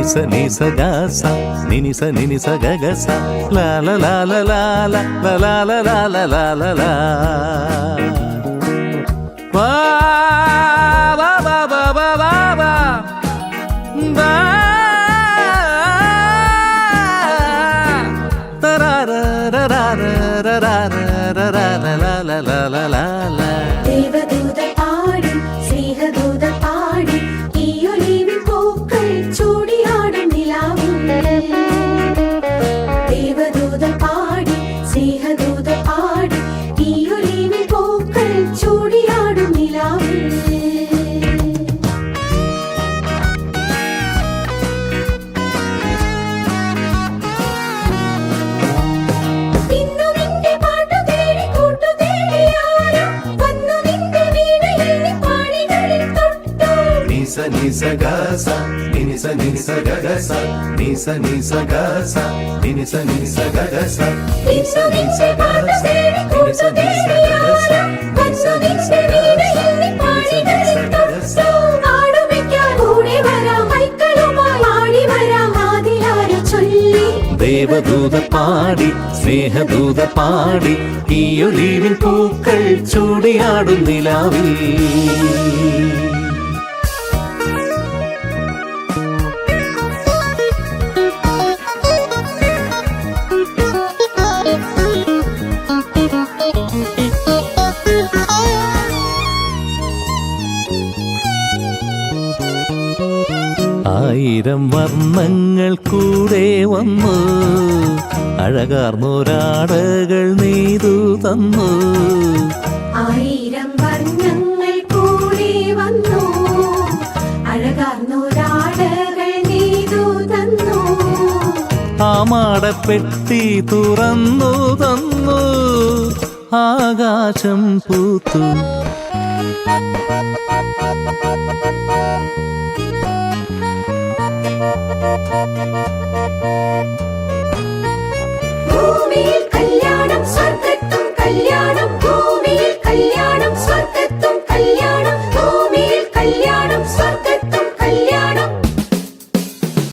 sa ni sa ga sa ni sa ga ga sa la la la la la la la la la la la la la ba ba ba ba ba ba ba ba ta ra ra ra ra ra ra ra ra la la la la la la ദേവദൂത പാടി സ്നേഹദൂത പാടി ഈ olivine പൂക്കൾ ചൂടിയാടും നിലാവിൽ ദേവദൂത പാടി സ്നേഹദൂത പാടി ഈ olivine പൂക്കൾ ചൂടിയാടും നിലാവിൽ ni sa ga sa ni sa ga ga sa ni sa ga sa ni sa ga ga sa ni sa ga sa ni sa ga sa ദേവദൂത പാടി സ്നേഹദൂത പാടി ഈ ഒലിവിൻ പൂക്കൾ ചൂടിയാടും നിലാവിൽ ആയിരം വർണ്ണങ്ങൾ കൂടെ വന്നു അഴകാർന്നൊരാടകൾ നെയ്തു തന്നു ആയിരം വർണ്ണങ്ങൾ കൂടെ വന്നു അഴകാർന്നൊരാടകൾ നെയ്തു തന്നു ആ മാടപ്പെട്ടി തുറന്നു തന്നു ആകാശം പൂത്തു ഭൂമിയിൽ